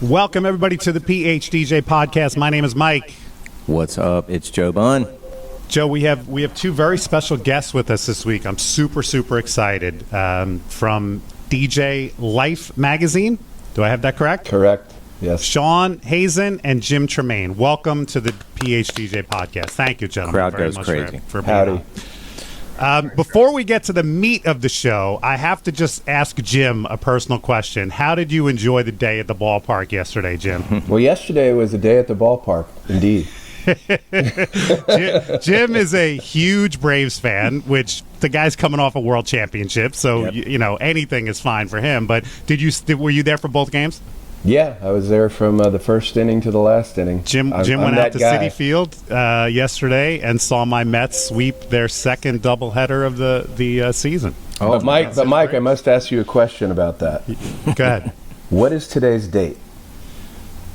Welcome, everybody, to the PHDJ podcast. My name is Mike. What's up? It's Joe Bunn. Joe, we have two very special guests with us this week. I'm super excited. From DJ Life magazine. Do I have that correct? Correct. Yes. Shawn, Hazan, and Jim Tremayne. Welcome to the PHDJ podcast. Thank you, gentlemen. Crowd very goes much crazy. For being on. Before we get to the meat of the show, I have to just ask Jim a personal question. How did you enjoy the day at the ballpark yesterday, Jim? Well, yesterday was a day at the ballpark, indeed. Jim is a huge Braves fan, which the guy's coming off a world championship, so Yep. you know anything is fine for him. But were you there for both games? Yeah, I was there from the first inning to the last inning. Jim went out to Citi Field yesterday and saw my Mets sweep their second doubleheader of the season. Oh, but Mike, I must ask you a question about that. Go ahead. What is today's date?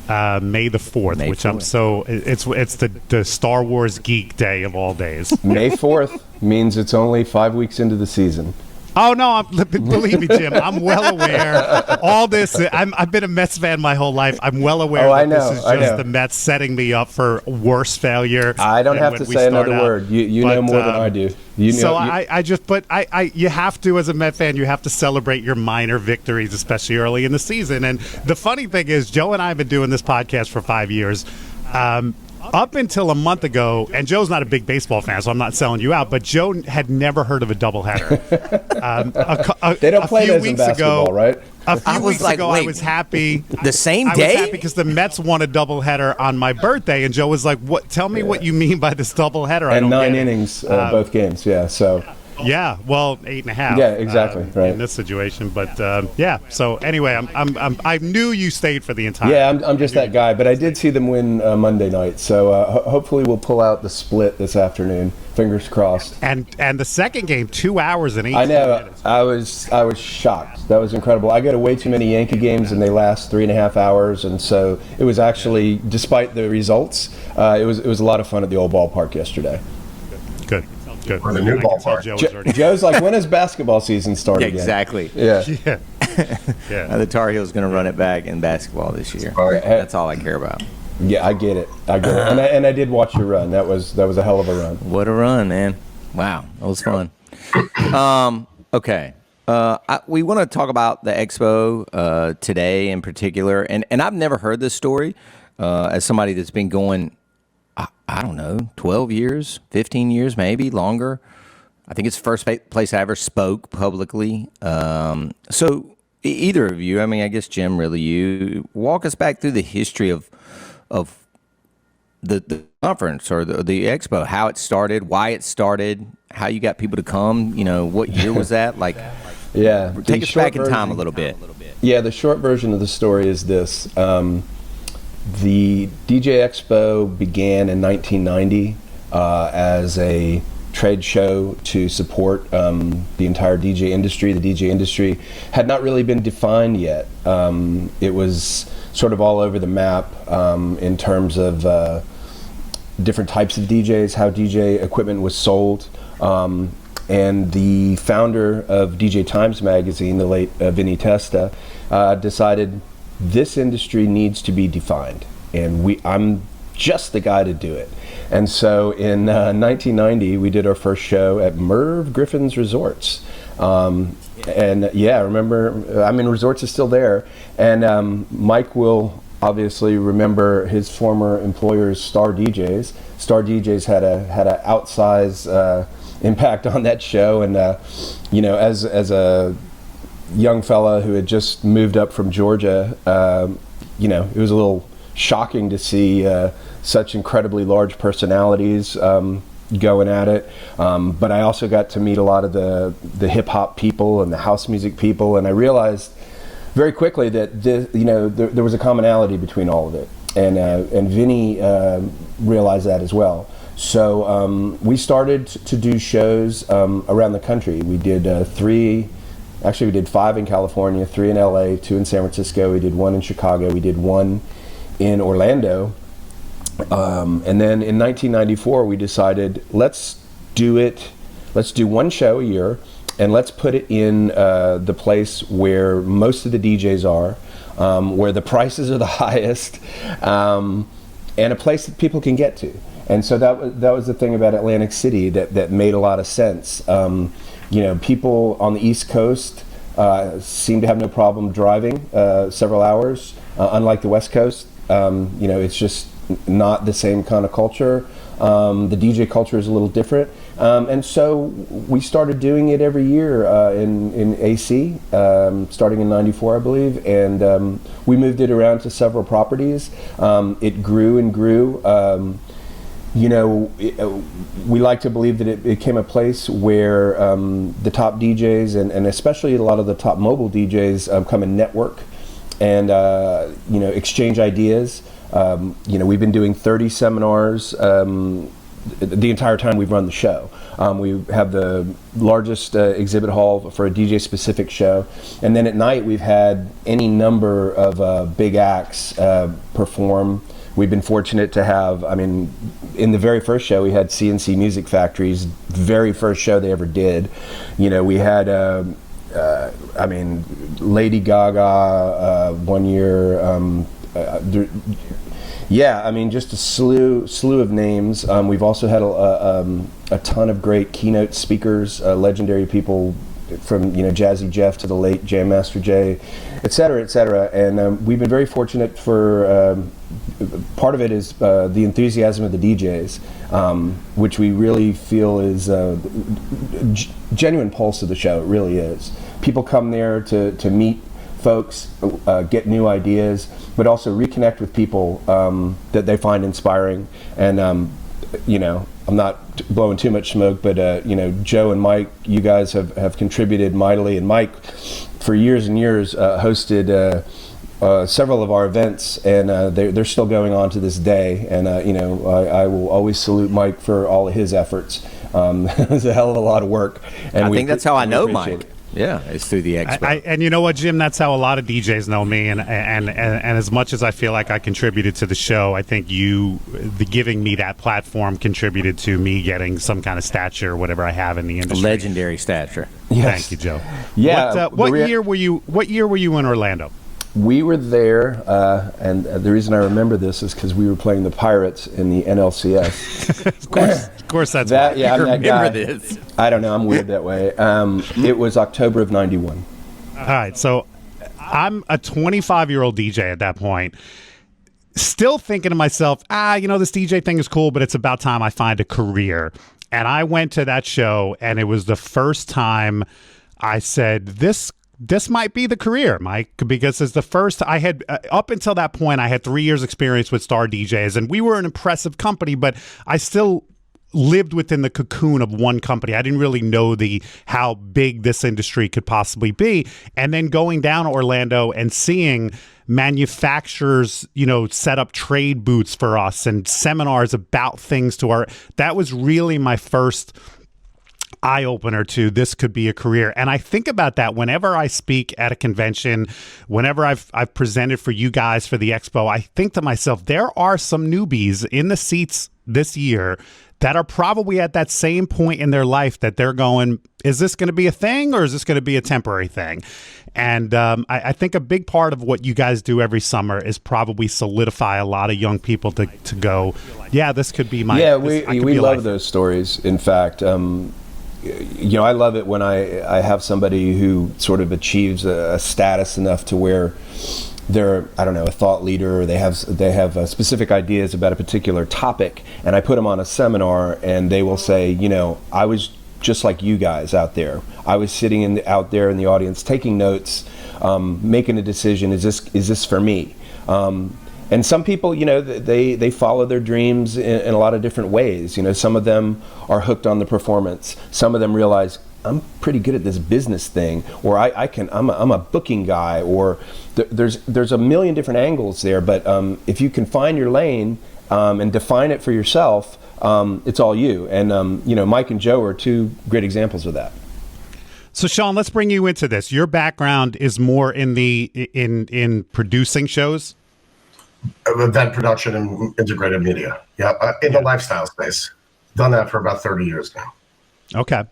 May the 4th, May which 4th. I'm so it's the Star Wars geek day of all days. May 4th means it's only 5 weeks into the season. Oh no! Believe me, Jim, I'm well aware. All this, I've been a Mets fan my whole life. I'm well aware that this is just the Mets setting me up for worse failure. I don't have to say another word. You know more than I do. You have to, as a Met fan, you have to celebrate your minor victories, especially early in the season. And the funny thing is, Joe and I have been doing this podcast for 5 years. Up until a month ago, and Joe's not a big baseball fan, so I'm not selling you out, but Joe had never heard of a doubleheader. They don't play those in basketball, right? A few weeks ago, I was happy. The same I day? was happy because the Mets won a doubleheader on my birthday, and Joe was like, "What? Tell me what you mean by this doubleheader." And 9 innings, both games. Yeah, so. Yeah, well, 8.5. Yeah, exactly. Right. In this situation, but yeah. So anyway, I knew you stayed for the entire. Yeah, I'm just that guy. But I did see them win Monday night, so hopefully we'll pull out the split this afternoon. Fingers crossed. And the second game, 2 hours and 18 I know. minutes. I was shocked. That was incredible. I go to way too many Yankee games, and they last 3.5 hours, and so it was actually, despite the results, it was a lot of fun at the old ballpark yesterday. Good. Or the new ballpark. Joe's like, when does basketball season start again? Exactly. Yeah. Yeah. The Tar Heels going to run it back in basketball this year. Right. That's all I care about. Yeah, I get it. And I did watch your run. That was a hell of a run. What a run, man. Wow, that was fun. Okay. We want to talk about the Expo today in particular. And I've never heard this story as somebody that's been going, I don't know, 12 years, 15 years, maybe longer. I think it's the first place I ever spoke publicly. So either of you, I mean, I guess Jim, really you, walk us back through the history of the conference or the Expo, how it started, why it started, how you got people to come, you know, what year was that? Like, yeah, take us back in time a little bit. Yeah, the short version of the story is this. The DJ Expo began in 1990 as a trade show to support the entire DJ industry. The DJ industry had not really been defined yet. It was sort of all over the map in terms of different types of DJs, how DJ equipment was sold. And the founder of DJ Times magazine, the late Vinny Testa, decided this industry needs to be defined, and I'm just the guy to do it. And so in 1990, we did our first show at Merv Griffin's Resorts. And yeah, remember, I mean, Resorts is still there. And Mike will obviously remember his former employers, Star DJs. Star DJs had a outsized impact on that show. And, you know, as a young fella who had just moved up from Georgia, you know, it was a little shocking to see such incredibly large personalities going at it. But I also got to meet a lot of the hip hop people and the house music people, and I realized very quickly that there was a commonality between all of it, and Vinny realized that as well. So we started to do shows around the country. We did we did 5 in California, 3 in LA, 2 in San Francisco. We did 1 in Chicago. We did 1 in Orlando. And then in 1994, we decided, let's do 1 show a year, and let's put it in the place where most of the DJs are, where the prices are the highest, and a place that people can get to. And so that was the thing about Atlantic City that made a lot of sense. People on the East Coast seem to have no problem driving several hours, unlike the West Coast. It's just not the same kind of culture. The DJ culture is a little different. And so we started doing it every year in AC, starting in '94, I believe. And we moved it around to several properties. It grew and grew. We like to believe that it became a place where the top DJs and especially a lot of the top mobile DJs come and network and exchange ideas. We've been doing 30 seminars the entire time we've run the show. We have the largest exhibit hall for a DJ specific show, and then at night we've had any number of big acts perform. We've been fortunate to have, in the very first show, we had CNC Music Factory's very first show they ever did. We had, Lady Gaga one year. Just a slew of names. We've also had a ton of great keynote speakers, legendary people from Jazzy Jeff to the late Jam Master Jay, et cetera, and we've been very fortunate for part of it is the enthusiasm of the DJs, which we really feel is genuine pulse of the show. It really is. People come there to meet folks, get new ideas, but also reconnect with people that they find inspiring. And I'm not blowing too much smoke, but Joe and Mike, you guys have contributed mightily, and Mike for years and years hosted several of our events, and they're still going on to this day. And I will always salute Mike for all of his efforts. It was a hell of a lot of work, and I think that's how I know Mike. Yeah, it's through the Expo. And you know what, Jim? That's how a lot of DJs know me. And as much as I feel like I contributed to the show, I think giving me that platform contributed to me getting some kind of stature, or whatever I have in the industry. Legendary stature. Yes. Thank you, Joe. Yeah. What year were you in Orlando? We were there, and the reason I remember this is because we were playing the Pirates in the NLCS. Of course, that's that. Yeah, I'm that guy. This. I don't know. I'm weird that way. It was October of '91. All right, so I'm a 25-year-old DJ at that point, still thinking to myself, this DJ thing is cool, but it's about time I find a career. And I went to that show, and it was the first time I said, this might be the career, Mike, because it's the first I had up until that point, I had 3 years experience with star DJs, and we were an impressive company, but I still lived within the cocoon of one company. I didn't really know how big this industry could possibly be. And then going down to Orlando and seeing manufacturers, set up trade booths for us and seminars about things that was really my first eye-opener to this could be a career. And I think about that whenever I speak at a convention, whenever I've presented for you guys for the Expo, I think to myself, there are some newbies in the seats this year that are probably at that same point in their life that they're going, is this going to be a thing, or is this going to be a temporary thing? And I think a big part of what you guys do every summer is probably solidify a lot of young people to go, yeah, this could be my... Yeah, we love those stories. In fact, I love it when I have somebody who sort of achieves a status enough to where they're, a thought leader, or they have specific ideas about a particular topic, and I put them on a seminar, and they will say, I was just like you guys out there. I was sitting out there in the audience taking notes, making a decision. Is this for me? And some people, they follow their dreams in a lot of different ways. Some of them are hooked on the performance. Some of them realize, I'm pretty good at this business thing, or I'm a booking guy, or there's a million different angles there. But if you can find your lane and define it for yourself, it's all you. And Mike and Joe are two great examples of that. So Shawn, let's bring you into this. Your background is more in in producing shows. Event production and integrated media. Yeah, in the lifestyle space. Done that for about 30 years now. Okay.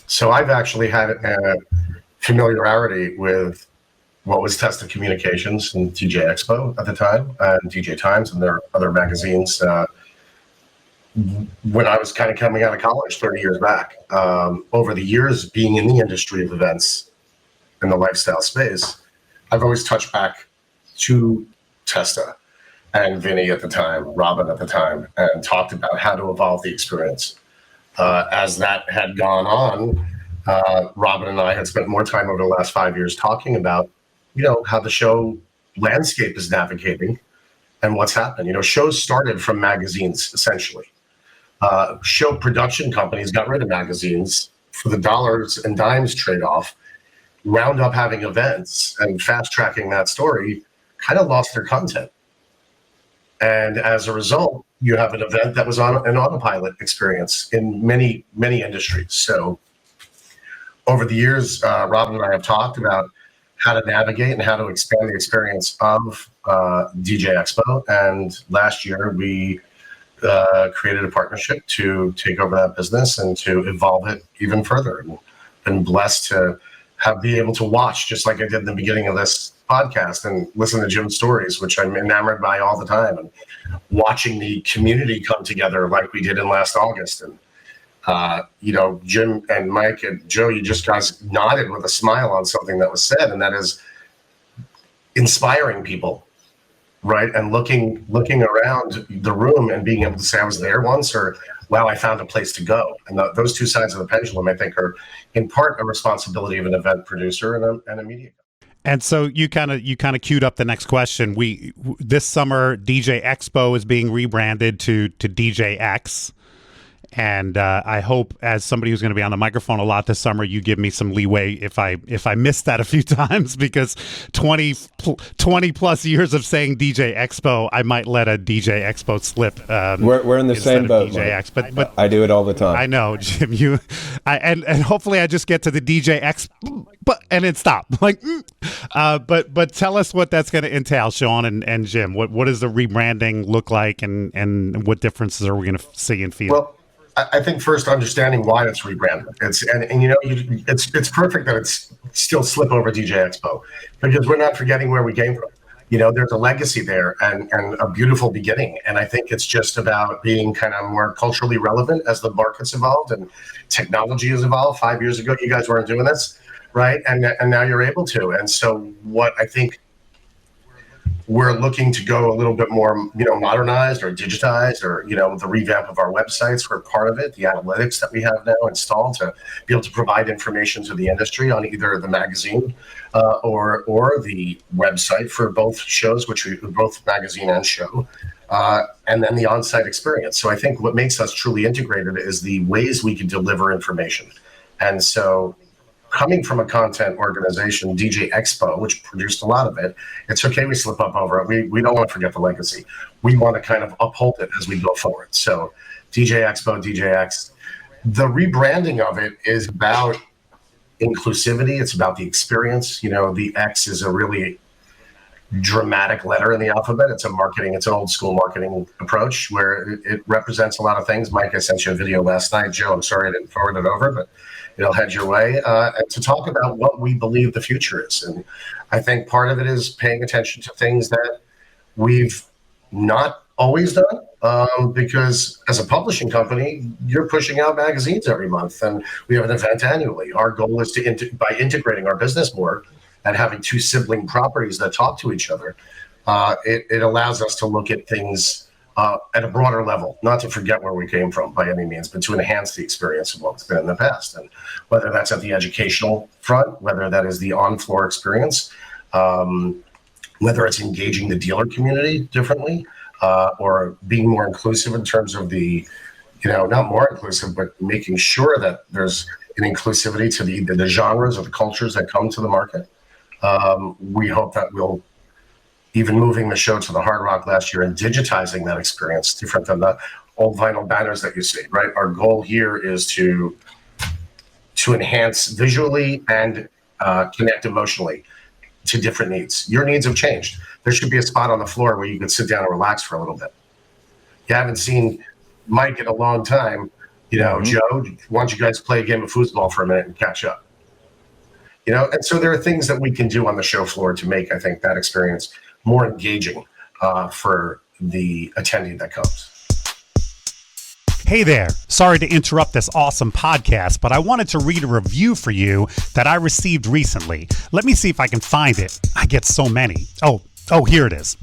So I've actually had familiarity with what was Testa Communications and DJ Expo at the time, and DJ Times, and their other magazines. When I was kind of coming out of college 30 years back, over the years being in the industry of events in the lifestyle space, I've always touched back to Testa and Vinny at the time, Robin at the time, and talked about how to evolve the experience. As that had gone on, Robin and I had spent more time over the last 5 years talking about, how the show landscape is navigating and what's happened. Shows started from magazines, essentially. Show production companies got rid of magazines for the dollars and dimes trade-off, wound up having events, and fast-tracking that story kind of lost their content. And as a result, you have an event that was on an autopilot experience in many, many industries. So over the years, Robin and I have talked about how to navigate and how to expand the experience of DJ Expo. And last year, we created a partnership to take over that business and to evolve it even further. And been blessed to be able to watch, just like I did in the beginning of this podcast, and listen to Jim's stories, which I'm enamored by all the time, and watching the community come together like we did in last August. And Jim and Mike and Joe, you just guys nodded with a smile on something that was said, and that is inspiring people, right? And looking around the room and being able to say, I was there once, or wow, I found a place to go. And those two sides of the pendulum, I think, are in part a responsibility of an event producer and a media. And so you kind of queued up the next question. This summer, DJ Expo is being rebranded to DJX. And I hope, as somebody who's going to be on the microphone a lot this summer, you give me some leeway if I missed that a few times, because 20 plus years of saying DJ Expo, I might let a DJ Expo slip. We're in the same boat. DJX, but I do it all the time. I know, Jim. And hopefully I just get to the DJX, and then stop. But tell us what that's going to entail, Shawn and Jim. What does the rebranding look like, and what differences are we going to see and feel? Well, I think first understanding why it's rebranded. It's perfect that it's still slip over DJ Expo, because we're not forgetting where we came from. There's a legacy there and a beautiful beginning. And I think it's just about being kind of more culturally relevant as the market's evolved and technology has evolved. 5 years ago, you guys weren't doing this, right? And now you're able to. And so what I think we're looking to go a little bit more, modernized or digitized, or, the revamp of our websites were part of it. The analytics that we have now installed to be able to provide information to the industry on either the magazine or the website for both shows, both magazine and show, and then the on-site experience. So I think what makes us truly integrated is the ways we can deliver information. And so, coming from a content organization, DJ Expo, which produced a lot of it, it's okay we slip up over it. We don't want to forget the legacy. We want to kind of uphold it as we go forward. So DJ Expo, DJX, the rebranding of it is about inclusivity. It's about the experience. The X is a really dramatic letter in the alphabet. It's an old school marketing approach where it represents a lot of things. Mike, I sent you a video last night. Joe, I'm sorry I didn't forward it over, but it'll head your way, to talk about what we believe the future is. And I think part of it is paying attention to things that we've not always done, because as a publishing company, you're pushing out magazines every month, and we have an event annually. Our goal is by integrating our business more and having two sibling properties that talk to each other, it allows us to look at things at a broader level, not to forget where we came from by any means, but to enhance the experience of what's been in the past. And whether that's at the educational front, whether that is the on-floor experience, whether it's engaging the dealer community differently, or being more inclusive in terms of the, not more inclusive, but making sure that there's an inclusivity to the genres or the cultures that come to the market. We hope that we'll, even moving the show to the Hard Rock last year and digitizing that experience, different than the old vinyl banners that you see, right? Our goal here is to enhance visually and connect emotionally to different needs. Your needs have changed. There should be a spot on the floor where you can sit down and relax for a little bit. You haven't seen Mike in a long time. Joe, why don't you guys play a game of foosball for a minute and catch up? And so there are things that we can do on the show floor to make, I think, that experience more engaging for the attendee that comes. Hey there. Sorry to interrupt this awesome podcast, but I wanted to read a review for you that I received recently. Let me see if I can find it. I get so many. Oh, here it is.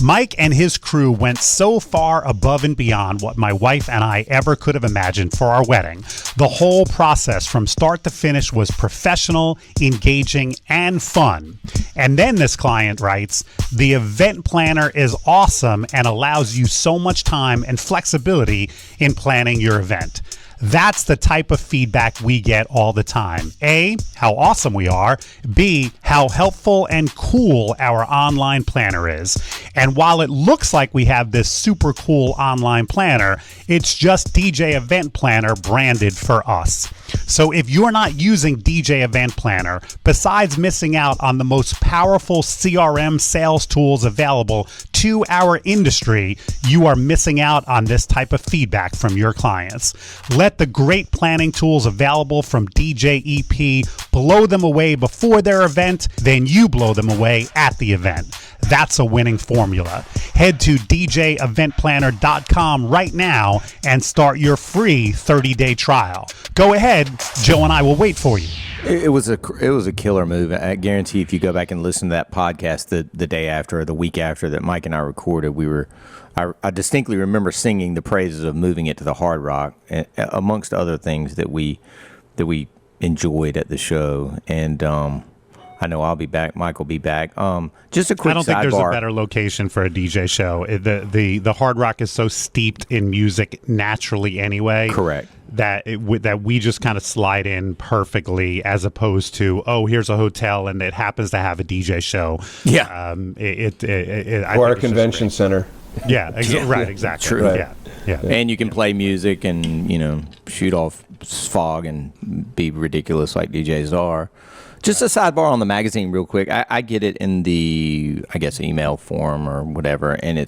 Mike and his crew went so far above and beyond what my wife and I ever could have imagined for our wedding. The whole process from start to finish was professional, engaging, and fun. And then this client writes, the event planner is awesome and allows you so much time and flexibility in planning your event. That's the type of feedback we get all the time. A, how awesome we are. B, how helpful and cool our online planner is. And while it looks like we have this super cool online planner, it's just DJ Event Planner branded for us. So if you're not using DJ Event Planner, besides missing out on the most powerful CRM sales tools available to our industry, you are missing out on this type of feedback from your clients. Let the great planning tools available from DJ EP blow them away before their event, then you blow them away at the event. That's a winning formula. Head to djeventplanner.com right now and start your free 30-day trial. Go ahead, Joe and I will wait for you. It was a killer move. I guarantee if you go back and listen to that podcast the day after or the week after that Mike and I recorded, I distinctly remember singing the praises of moving it to the Hard Rock, amongst other things that we enjoyed at the show. And I know I'll be back. Mike will be back. Just a quick sidebar. I don't think there's a better location for a DJ show. The Hard Rock is so steeped in music naturally anyway. Correct. That we just kind of slide in perfectly, as opposed to, here's a hotel and it happens to have a DJ show. Yeah. Or a convention center. Yeah. Right. Exactly. True. Right. Yeah. And you can play music and shoot off fog and be ridiculous like DJs are. Just a sidebar on the magazine real quick. I get it in the, I guess, email form or whatever, and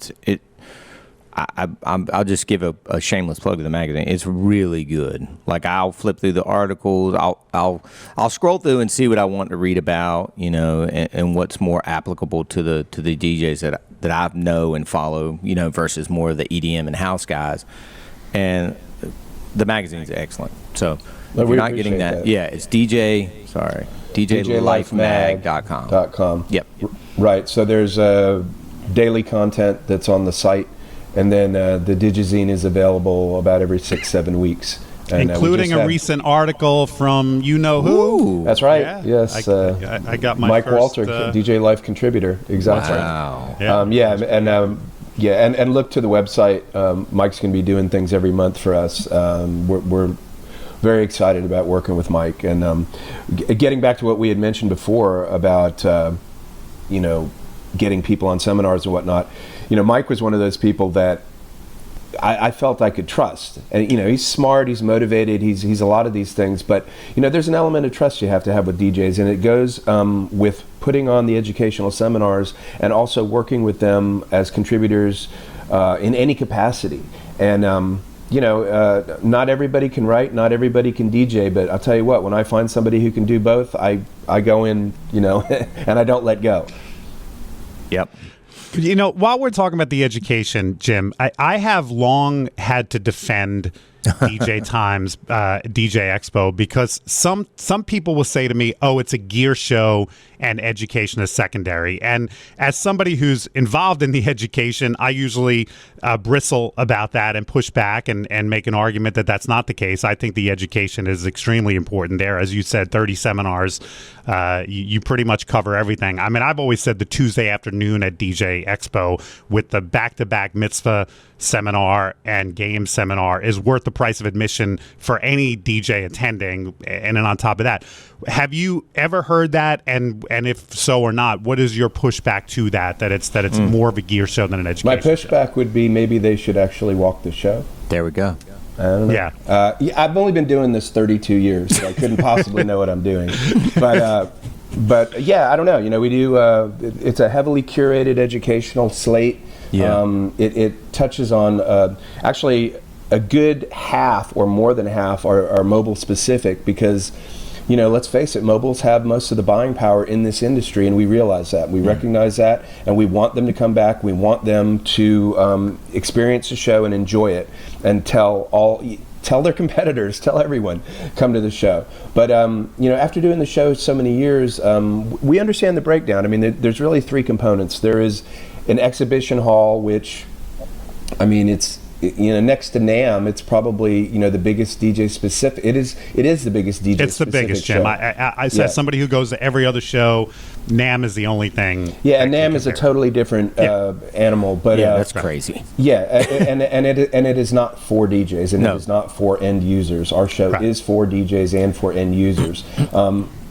I'll just give a shameless plug to the magazine. It's really good. Like, I'll flip through the articles. I'll scroll through and see what I want to read about, and what's more applicable to the DJs that I know and follow, versus more of the EDM and house guys. And the magazine's excellent. So if you're not getting that, it's DJLifeMag.com. Yep. Right. So there's daily content that's on the site, and then the Digizine is available about every 6-7 weeks. And, including a recent article from you know who. Ooh. That's right. Yeah. Yes. I got my Mike first, Walter, DJ Life contributor. Exactly. Wow. And look to the website. Mike's going to be doing things every month for us. We're very excited about working with Mike, and getting back to what we had mentioned before about getting people on seminars and whatnot. Mike was one of those people that I felt I could trust, and he's smart, he's motivated, he's a lot of these things, but there's an element of trust you have to have with DJs, and it goes with putting on the educational seminars and also working with them as contributors in any capacity. And not everybody can write, not everybody can DJ, but I'll tell you what, when I find somebody who can do both, I go in, and I don't let go. Yep. While we're talking about the education, Jim, I have long had to defend DJ Times, DJ Expo, because some people will say to me, it's a gear show and education is secondary. And as somebody who's involved in the education, I usually bristle about that and push back and make an argument that that's not the case. I think the education is extremely important there. As you said, 30 seminars, you pretty much cover everything. I mean, I've always said the Tuesday afternoon at DJ Expo with the back-to-back mitzvah seminar and game seminar is worth the price of admission for any DJ attending. And then on top of that, have you ever heard that? And if so or not, what is your pushback to that it's more of a gear show than an education My pushback would be maybe they should actually walk the show. There we go. I don't know. Yeah. I've only been doing this 32 years, so I couldn't possibly know what I'm doing. But yeah, I don't know. We do. It's a heavily curated educational slate. Yeah. It touches on actually a good half or more than half are mobile specific, because let's face it, mobiles have most of the buying power in this industry, and we realize that. We recognize that, and we want them to come back. We want them to experience the show and enjoy it, and tell their competitors, tell everyone, come to the show. But after doing the show so many years, we understand the breakdown. I mean, there's really three components. There is an exhibition hall, which, I mean, it's next to NAMM, it's probably the biggest DJ specific. It is the biggest DJ. It's the biggest, Jim. I said somebody who goes to every other show, NAMM is the only thing. Yeah, and NAMM is a totally different animal. But that's crazy. Yeah, and it is not for DJs, and it is not for end users. Our show is for DJs and for end users.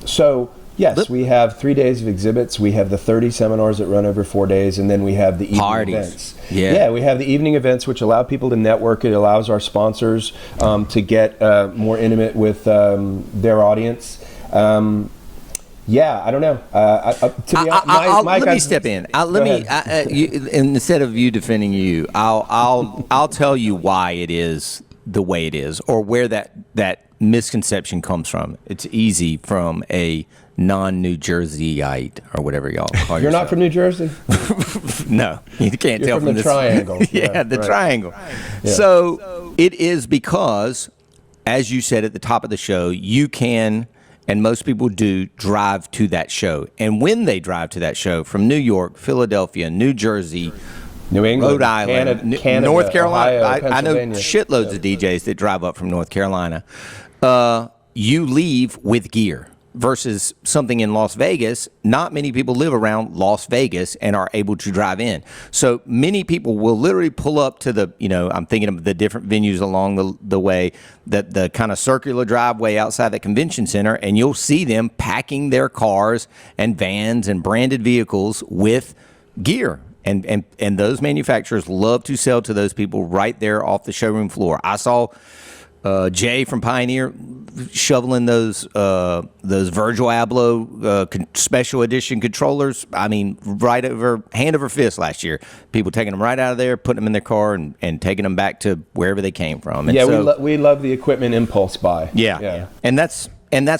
So. Yes, we have 3 days of exhibits. We have the 30 seminars that run over 4 days, and then we have the evening events. Yeah, we have the evening events, which allow people to network. It allows our sponsors to get more intimate with their audience. I don't know. Let me step in. Instead of you defending you, I'll tell you why it is the way it is, or where that misconception comes from. It's easy from a non-New Jerseyite or whatever y'all call yourself. You're not from New Jersey? No, you can't tell from the this. triangle. The triangle. Yeah. So it is because, as you said at the top of the show, you can, and most people do, drive to that show. And when they drive to that show from New York, Philadelphia, New Jersey, New England, Rhode Island, Canada, North Carolina. Ohio, I know shitloads of DJs that drive up from North Carolina. You leave with gear versus something in Las Vegas. Not many people live around Las Vegas and are able to drive in. So many people will literally pull up to the, I'm thinking of the different venues along the way, the kind of circular driveway outside the convention center, and you'll see them packing their cars and vans and branded vehicles with gear. And those manufacturers love to sell to those people right there off the showroom floor. I saw Jay from Pioneer shoveling those Virgil Abloh special edition controllers. I mean, right over hand over fist last year. People taking them right out of there, putting them in their car, and taking them back to wherever they came from. And we love the equipment impulse buy. Yeah. And that's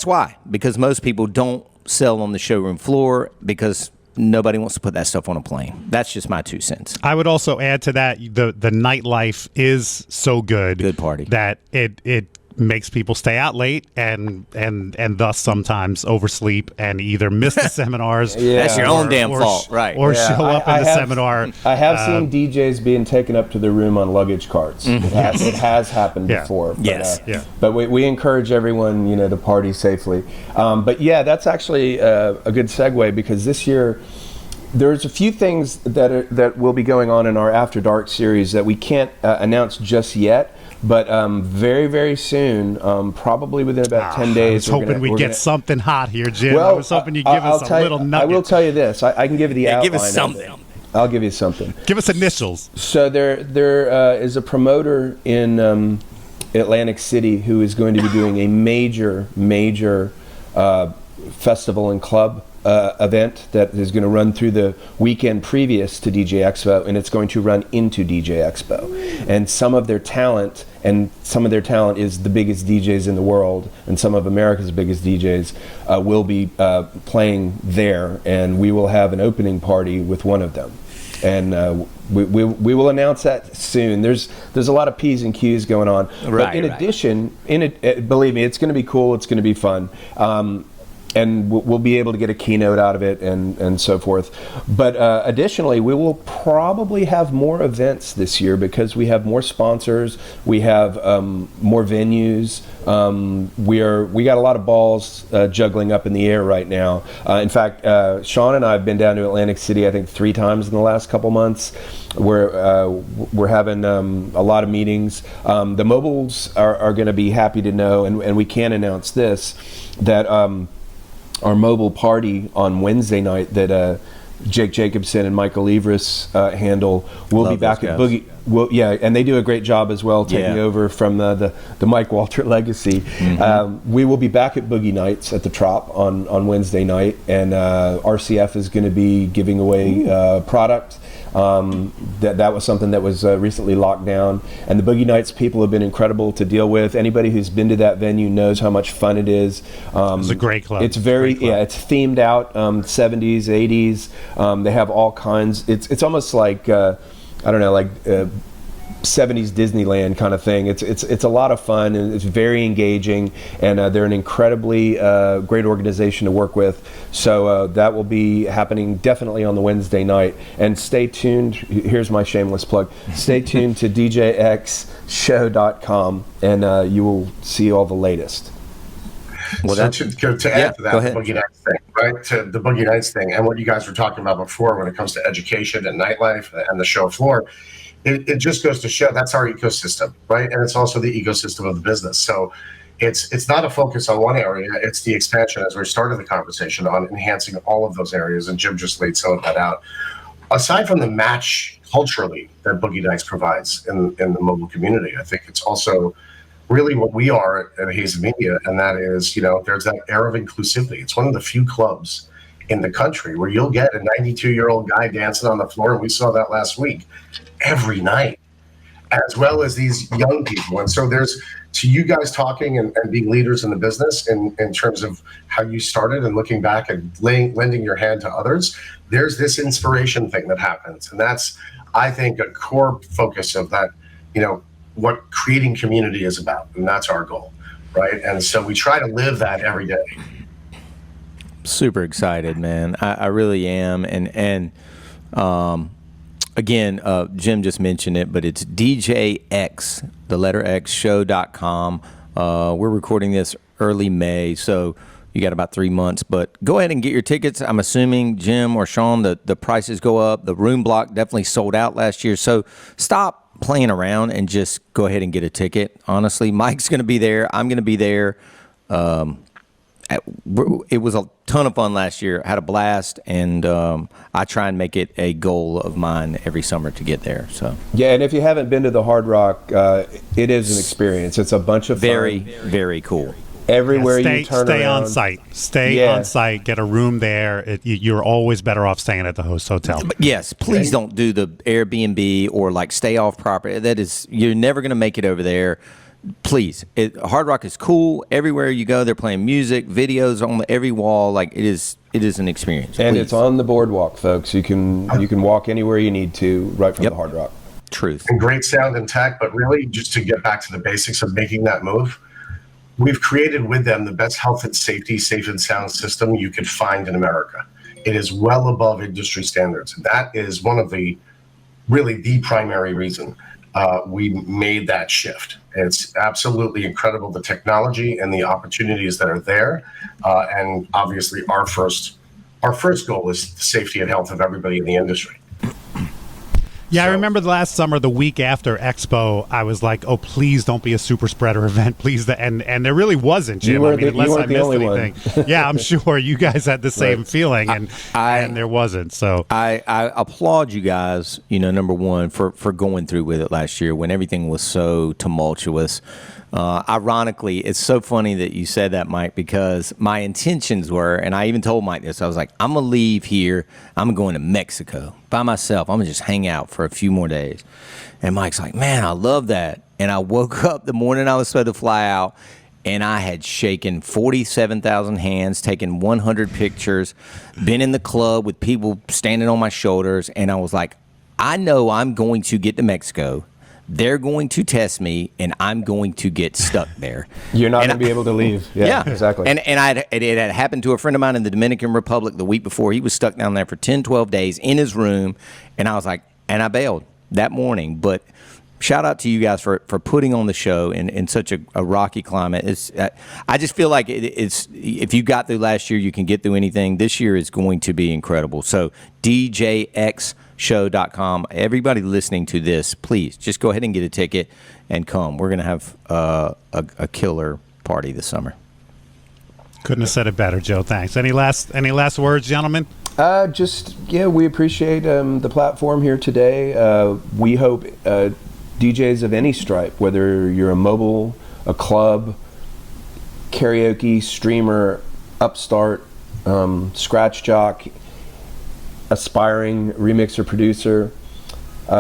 why, because most people don't sell on the showroom floor because nobody wants to put that stuff on a plane. That's just my 2 cents. I would also add to that, the nightlife is so good party, that it makes people stay out late and thus sometimes oversleep and either miss the seminars. That's your own damn fault, right? Or show up in the seminar. I have seen DJs being taken up to their room on luggage carts. Mm-hmm. It has happened before. But, but we encourage everyone, to party safely. But that's actually a good segue, because this year there's a few things that will be going on in our After Dark series that we can't announce just yet. But very, very soon, probably within about 10 days. I was hoping we'd get something hot here, Jim. I was hoping you'd give us a little nugget. I will tell you this. I can give you the outline. Give us something. I'll give you something. Give us initials. So there is a promoter in Atlantic City who is going to be doing a major festival and club event that is going to run through the weekend previous to DJ Expo, and it's going to run into DJ Expo. And some of their talent is the biggest DJs in the world, and some of America's biggest DJs will be playing there, and we will have an opening party with one of them. And we will announce that soon. There's a lot of P's and Q's going on. But in addition, believe me, it's going to be cool. It's going to be fun. And we'll be able to get a keynote out of it and so forth. But additionally, we will probably have more events this year because we have more sponsors, we have more venues. We got a lot of balls juggling up in the air right now. In fact, Shawn and I have been down to Atlantic City, I think 3 times in the last couple months. We're having a lot of meetings. The mobiles are going to be happy to know, and we can announce this, that our mobile party on Wednesday night that Jake Jacobson and Michael Evers handle will be back at Boogie. Well, yeah, and they do a great job as well, taking over from the Mike Walter legacy. We will be back at Boogie Nights at the Trop on Wednesday night, and RCF is going to be giving away product. That was something that was recently locked down, and the Boogie Nights people have been incredible to deal with. Anybody who's been to that venue knows how much fun it is. It's a great club. It's very it's themed out 70s, 80s. They have all kinds. It's almost like I don't know, like 70s Disneyland kind of thing. It's a lot of fun, and it's very engaging, and they're an incredibly great organization to work with. So that will be happening definitely on the Wednesday night. And stay tuned. Here's my shameless plug. Stay tuned to DJXshow.com, and you will see all the latest. Well, to add to that, the Boogie Nights thing, right? To the Boogie Nights thing, and what you guys were talking about before when it comes to education and nightlife and the show floor, it just goes to show that's our ecosystem, right? And it's also the ecosystem of the business. So it's not a focus on one area; it's the expansion, as we started the conversation, on enhancing all of those areas. And Jim just laid some of that out. Aside from the match culturally that Boogie Nights provides in the mobile community, I think it's also really what we are at Hazan Media, and that is, there's that air of inclusivity. It's one of the few clubs in the country where you'll get a 92-year-old guy dancing on the floor, and we saw that last week, every night, as well as these young people. And so there's, to you guys talking and being leaders in the business in terms of how you started and looking back and lending your hand to others, there's this inspiration thing that happens. And that's, I think, a core focus of that, what creating community is about, and that's our goal, right? And so we try to live that every day. Super excited, man. I really am. And again, Jim just mentioned it, but it's DJX, the letter X, show.com. We're recording this early May, so you got about 3 months, but go ahead and get your tickets. I'm assuming, Jim or Shawn, the prices go up. The room block definitely sold out last year, so stop playing around and just go ahead and get a ticket. Honestly, Mike's going to be there. I'm going to be there. It was a ton of fun last year. I had a blast, and I try and make it a goal of mine every summer to get there. So yeah, and if you haven't been to the Hard Rock, it is an experience. It's a bunch of very, fun. very cool. Everywhere you turn stay around. Stay on site. Get a room there. You're always better off staying at the host hotel. But yes, please don't do the Airbnb or stay off property. You're never going to make it over there. Please, Hard Rock is cool. Everywhere you go, they're playing music, videos on every wall. It is an experience. And please. it's on the boardwalk, folks. You can walk anywhere you need to, right from the Hard Rock. Truth. And great sound and tech, but really just to get back to the basics of making that move, we've created with them the best health and safety, safe and sound system you could find in America. It is well above industry standards. That is one of the primary reason we made that shift. It's absolutely incredible, the technology and the opportunities that are there. And obviously our first goal is the safety and health of everybody in the industry. Yeah, I remember the last summer, the week after Expo, I was like, "Oh, please don't be a super spreader event, please." And there really wasn't, Jim. Unless I missed anything. Yeah, I'm sure you guys had the same feeling, and there wasn't. So I applaud you guys. Number one for going through with it last year when everything was so tumultuous. Ironically, it's so funny that you said that, Mike, because my intentions were, and I even told Mike this, I was like, I'm going to leave here. I'm going to Mexico by myself. I'm going to just hang out for a few more days. And Mike's like, man, I love that. And I woke up the morning I was supposed to fly out, and I had shaken 47,000 hands, taken 100 pictures, been in the club with people standing on my shoulders. And I was like, I know I'm going to get to Mexico. They're going to test me, and I'm going to get stuck there. You're not going to be able to leave. Yeah, exactly. And it had happened to a friend of mine in the Dominican Republic the week before. He was stuck down there for 10, 12 days in his room, and I was like, and I bailed that morning. But shout out to you guys for putting on the show in such a rocky climate. I just feel like it's if you got through last year, you can get through anything. This year is going to be incredible. So DJXshow.com. Everybody listening to this, please just go ahead and get a ticket and come. We're going to have a killer party this summer. Couldn't have said it better, Joe. Thanks. Any last words, gentlemen? We appreciate the platform here today. We hope DJs of any stripe, whether you're a mobile, a club, karaoke, streamer, upstart, scratch jock, aspiring remixer, producer,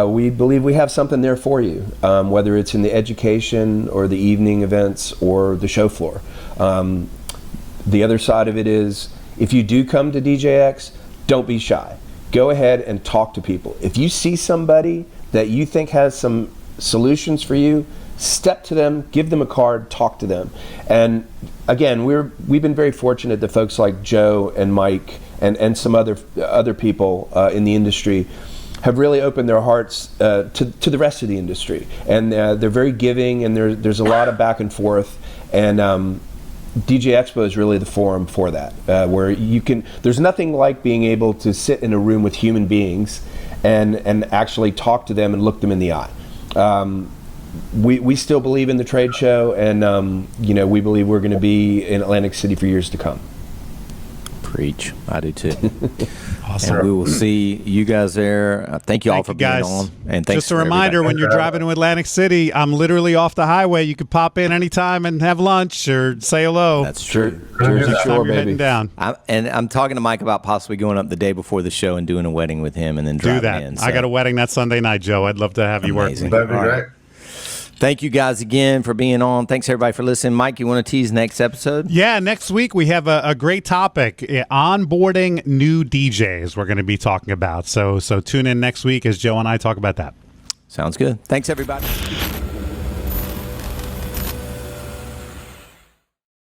we believe we have something there for you, whether it's in the education or the evening events or the show floor. The other side of it is, if you do come to DJX, don't be shy. Go ahead and talk to people. If you see somebody that you think has some solutions for you, step to them, give them a card, talk to them. And again, we've been very fortunate that folks like Joe and Mike and some other people in the industry have really opened their hearts to the rest of the industry. And they're very giving, and there's a lot of back and forth. And DJ Expo is really the forum for that, where there's nothing like being able to sit in a room with human beings and actually talk to them and look them in the eye. We still believe in the trade show, and we believe we're going to be in Atlantic City for years to come. Preach. I do too. Awesome. And we will see you guys there. Thank you all for being on. And thanks. Just a reminder, when you're driving to Atlantic City, I'm literally off the highway. You could pop in anytime and have lunch or say hello. That's true. Jersey Shore, baby. Heading down. I'm talking to Mike about possibly going up the day before the show and doing a wedding with him, and then driving Do that. in. I got a wedding that Sunday night, Joe. I'd love to have you work. Amazing. That'd be great. Thank you guys again for being on. Thanks everybody for listening. Mike, you want to tease next episode? Yeah, next week we have a great topic, onboarding new DJs we're going to be talking about. So tune in next week as Joe and I talk about that. Sounds good. Thanks everybody.